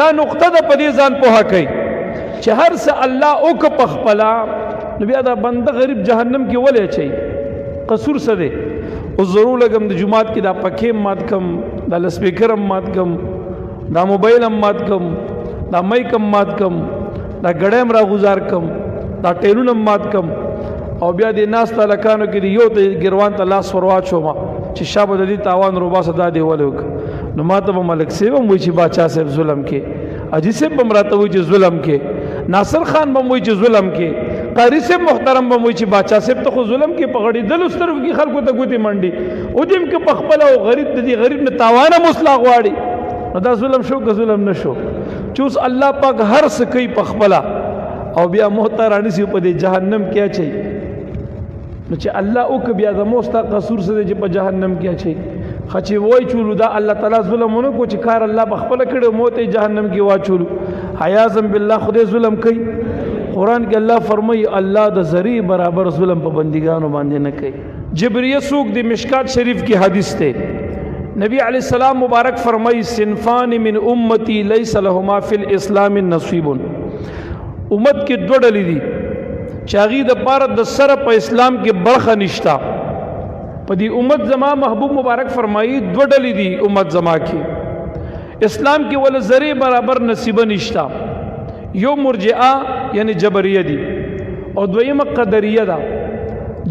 دا نقطه د په دې ځان پوهه کوي چې هر څه الله او که پخپلا نو بیا دا بنده غریب جهنم کې ولې اچي قصور څه دی او ضرور لګم د جمعات کې دا پکې مات کم دا لسپیکر هم مات کم دا موبایل هم مات کم دا مایک هم مات کم دا ګړی هم راغوزار کم دا ټیلونه هم مات کم او بیا د ناس تلکانو کې یو ته ګروان ته لاس ورواچوم چې شابه د دې تاوان روباسه دا دی ولوک نو ماته به ملک صاحب هم وایي چې باچا صاحب ظلم کې اجي صاحب هم راته وایي چې ظلم کې ناصر خان به هم وایي چې ظلم کې قاری صاحب محترم به وایي چې باچا صاحب ته خو ظلم کې په غړېدلو سترګو کې خلکو ته ګوتې منډي او دې کې په خپله او غریب د دې غریب نه تاوانه مصلاح غواړي نو دا ظلم شو که ظلم نه شو چې اوس الله پاک هر څه کوي په خپله او بیا محتر رانیسي په دې جهنم کې اچوي نو چې الله او که بیا زموږ ستا قصور څه دی چې په جهنم کې اچوي ښه چې وایي چولو دا الله تعالی ظلم ونه کړو چې کار الله په خپله کړی مو ته جهنم کې واچولو عیاذا بالله خدای ظلم کوي قرآن کې الله فرمایي الله د ذری برابر ظلم په بندګانو باندې نه کوي جبریه څوک دی مشکات شریف کی حدیث ته نبی علیہ السلام مبارک فرمائی صنفان من امتی لیس لهما فی الاسلام نصیب امت کې دوه ډلې دي چې هغې دپاره د سره په اسلام کې برخه نشته په دې امت زما محبوب مبارک فرمایي دوه ډلې دي امت زما کې اسلام کې ول ذری برابر نصیبه نشته یو مرجئه یعنی جبریه دي او دویمه قدریه ده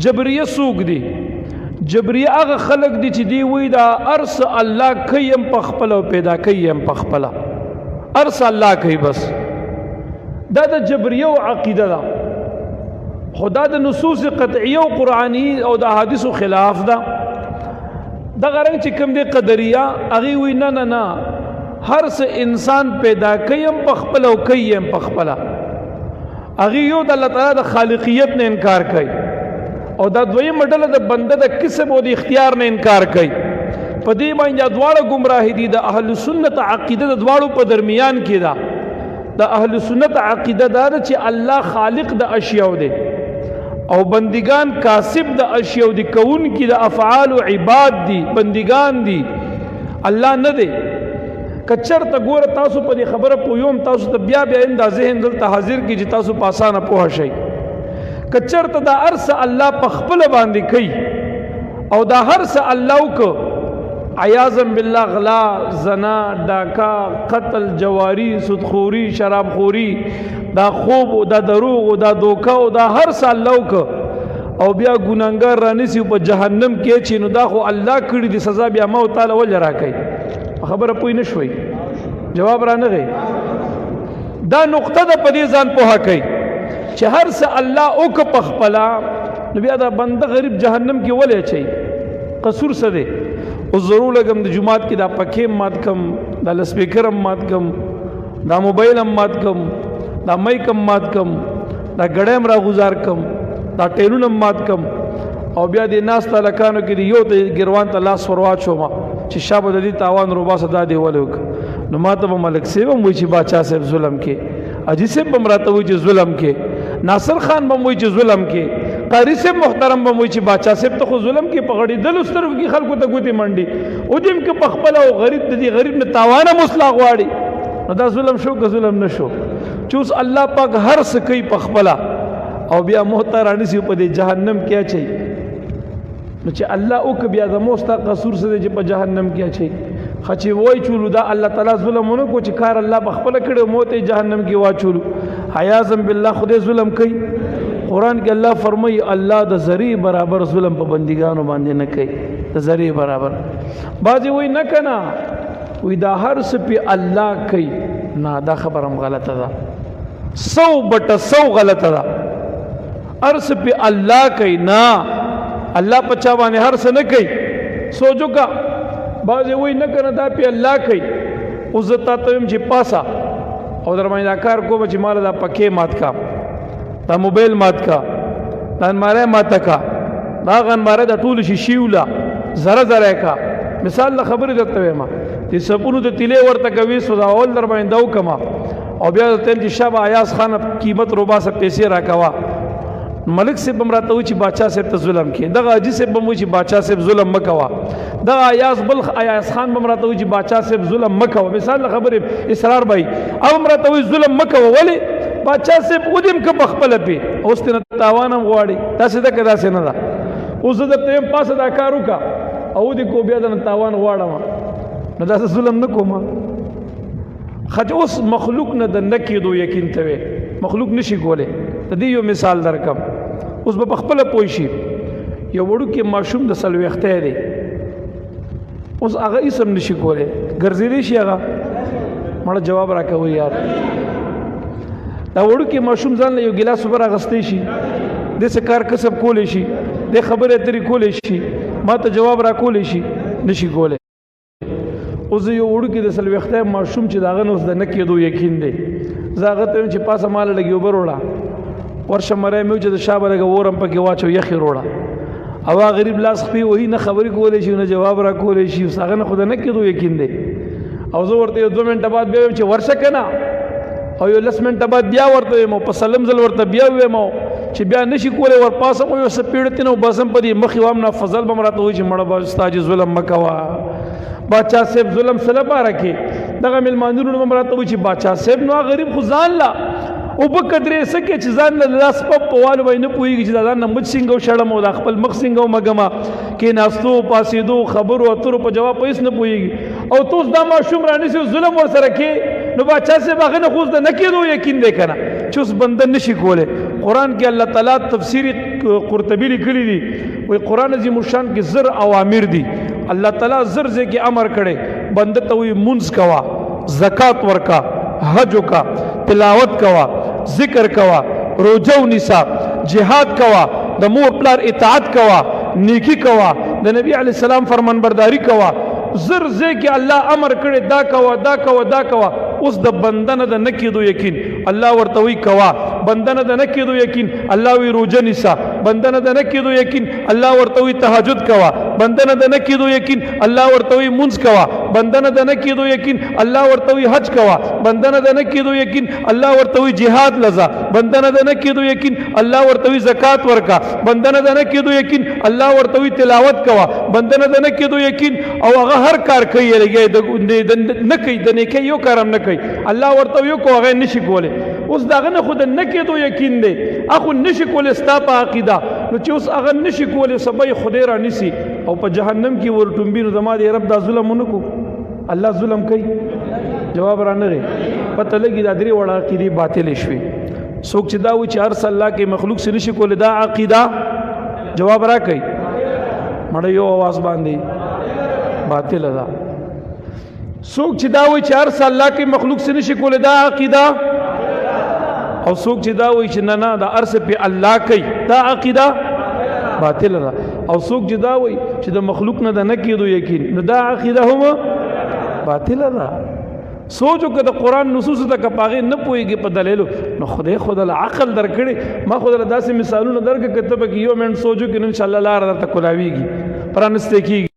جبریه څوک دي جبریه هغه خلق دي چې دی وی دا ارس الله کوي هم په خپل او پیدا کوي هم په خپل ارس الله کوي بس دا د جبریه او عقیده ده خدا د نصوص قطعیه او قرآنی او د احادیثو خلاف ده دغه رنګ چې کوم دی قدریه هغه وی نه نه نه هر څه انسان پیدا کوي هم په خپل او کوي هم په خپل هغه یو د الله تعالی د خالقیت نه انکار کوي او دا دویم ډله د بنده د کسب او د اختیار نه انکار کوي په دې باندې دواړه گمراهي دي د اهل سنت عقیده د دواړو په درمیان کې ده د اهل سنت عقیده دا ده چې الله خالق د اشیاء دی او بندگان کاسب د اشیاء دي کون کې د افعال او عباد دي بندگان دي الله نه دی کچر ته ګوره تاسو په دې خبره پویوم تاسو ته بیا بیا انده ذهن دلته حاضر کی چې تاسو په اسانه پوه شئ کچر ته دا ارس الله په خپل باندې کوي او دا هر څه الله وک عیاذا بالله غلا زنا ډاکا قتل جواری سودخوری شرابخوری دا خوب او دا دروغ او دا دوکا او دا هر څه الله وک او بیا ګناګار رانیسی په جهنم کې چې نو دا خو الله کړی دی سزا بیا ما تعالی ول راکړي خبره پوی نه شوي جواب را نه غي دا نقطه د په دې ځان پوهه کوي چې هر څه الله او که پخپلا نو بیا دا بنده غریب جهنم کې ولې اچي قصور څه دی او ضرور لګم د جمعات کې دا پکې مات کم دا لسپیکر هم مات کم دا موبایل هم مات کم دا مایک هم مات کم دا ګړی هم راغوزار کم دا ټیلونه هم مات کم او بیا د ناس تلکانو کې یو ته ګروان ته لاس ورواچوم چې شابه د دې تاوان روباسه دا دی ولوک نو ماته به ملک صاحب هم وایي چې باچا صاحب ظلم کې اجي صاحب هم راته وایي چې ظلم کې ناصر خان به وایي چې ظلم کې قاری صاحب محترم به وایي چې باچا صاحب ته خو ظلم کې په غړېدلو سترګو کې خلکو ته ګوتې منډي او دې کې په خپله او غریب د دې غریب نه تاوانه مصلاح غواړي نو دا ظلم شو که ظلم نه شو چې اوس الله پاک هر څه کوي په خپله او بیا محتر رانیسي په دې جهنم کې اچوي نو چې الله او که بیا زموږ ستا قصور څه دی چې په جهنم کې اچوي ښه چې وایي چولو دا الله تعالی ظلم ونه کړو چې کار الله په خپله کړی مو ته جهنم کې واچولو عیاذا بالله خدای ظلم کوي قرآن کې الله فرمایي الله د ذری برابر ظلم په بندګانو باندې نه کوي د ذری برابر بعضې وایي نه که نه وایي دا هر څه پې الله کوي نه دا خبره هم غلطه ده 100/100 غلطه ده هر څه پې الله کوي نه الله په چا باندې هر څه نه کوي سوچو کا بعضې وایي نه که نه دا پې الله کوي اوس زه تا ته ویم چې پاسه او در باندې دا کار کوم چې ماله دا پکې مات کا دا موبایل مات کا دا انماری ماته کا دا هغه انماری دا ټول شیشې وله زره زره کا مثال له خبرې درته وایم چې سپونو د تیلې ورته کوي سو دا اول در باندې دا وکړم او بیا ته چې شابه ایاز خان قیمت روباسه پیسې راکوه ملک سے بمراته وی چې بادشاہ صاحب ته ظلم کې دغه حاجی صاحب بم وی چې بادشاہ صاحب ظلم مکوا دغه ایاز بلخ ایاز خان بمراته وی چې بادشاہ صاحب ظلم مکوا مثال خبره اصرار بای او بمراته وی ظلم مکوا ولی بادشاہ صاحب ودیم ک بخپل پی اوس ته تاوانم غواړي تاسو دا کدا سينه دا اوس د تیم پاسه دا کارو کا او دې کو بیا د تاوان غواړم نو دا ظلم نه کوم خج اوس مخلوق نه د نکیدو یقین ته مخلوق نشي کوله د دې یو مثال درکم اوس په خپل پوي شي یو وړو کې ماشوم د سلوخته دی اوس هغه اسم نشي کوله ګرځېدي شي هغه مړ جواب راکوي یار دا وړو کې ماشوم ځان له یو ګلاس وبره غستې شي د څه کار کسب کولې شي د خبره ترې کولې شي ما ته جواب راکولې شي نشي کوله اوس یو وړو کې د سلوخته ماشوم چې داغه نوس د نکیدو یقین دی زاغه ته چې پاسه مال لګي وبروړه ورشه مړې مې چې د شابه لګ ورم پکې واچو یخي روړه او غریب لاس خپي وਹੀ نه خبرې کولې شي نه جواب را کولې شي څنګه نه خود نه کېدو یقین دی او زه ورته 2 منټه بعد بیا چې ورشه کنه او یو 10 منټه بعد بیا ورته مو په سلام زل ورته بیا وېمو چې بیا نشي کولې ور پاسه مو یو سپیړتنه بسم پدې مخې وام نه فضل بمراته وي چې مړه با استاد ظلم مکوا بادشاہ صاحب ظلم سلبا رکھے دغه ملمانونو بمراته وي چې بادشاہ صاحب نو غریب خو ځان لا او په قدرې سکه چې ځان له لاس په والو باندې پويږي چې ځان نه مچ سنگو شړم او د خپل مخ سنگو مګما کې ناستو پاسېدو خبرو اترو په جواب پیس نه پويږي او توس دا ماشوم رانی سي ظلم ور سره کې نو بادشاہ صاحب هغه نه خوځ نه کېدو یقین دی کنه چې اوس بندن نشي کوله قران کې الله تعالی تفسیر قرطبی لیکلی دی وی قران عظیم الشان کې زر اوامر دي الله تعالی زر کې امر کړي بنده ته وی منځ کوا زکات ورکا حج کا تلاوت کوا ذکر کوا روزه ونیسا جهاد کوا د مور پلار اطاعت کوا نیکی کوا د نبی علی السلام فرمان برداری کوا زر کې الله امر کړي دا کوا دا کوا دا کوا اوس د بندنه د نکیدو یقین الله ورته وی کوا بندنه د نکیدو یقین الله وی روزه نیسا بندنه د نکیدو یقین الله ورته وی تهجد کوا بندنه د نکیدو یقین الله ورته وی منځ کوا بندنه د نکیدو یقین الله ورته وی حج کوا بندنه د نکیدو یقین الله ورته وی jihad لزا بندنه د نکیدو یقین الله ورته وی زکات ورکا بندنه د نکیدو یقین الله ورته وی تلاوت کوا بندنه د نکیدو یقین او هغه هر کار کوي لګي د نکي د نیکي یو کارم نه کوي الله ورته یو کو هغه نشي کوله اوس داغه نه خود نه کېدو یقین دی اخو نشي کوله ستا په عقیده نو چې اوس هغه نشي کوله سبای خدای را نسی او په جهنم کې ورټومبي نو زما دی رب دا ظلم نکو الله ظلم کوي جواب را نه پته لګي دا درې وړه عقیده باطل شوي څوک چې دا و چې هر الله کې مخلوق سره نشي کوله دا عقیده جواب را کوي مړ یو आवाज باندې باطل ده څوک چې دا و چې هر الله کې مخلوق سره نشي کوله دا عقیده او څوک چې دا وایي چې نه نه دا ارس په الله کوي دا عقیده باطل ده او څوک چې دا وایي چې د مخلوق نه نه کېدو یقین نو دا عقیده هم باطل ده سوچو که د قرآن نصوص ته کپاغه نه پويږي په دلیلو نو خدای له عقل درکړي ما خدای له داسې مثالونه درکړه کته په یو منټ سوچو کې ان شاء الله لار درته کولاويږي پرانسته کیږي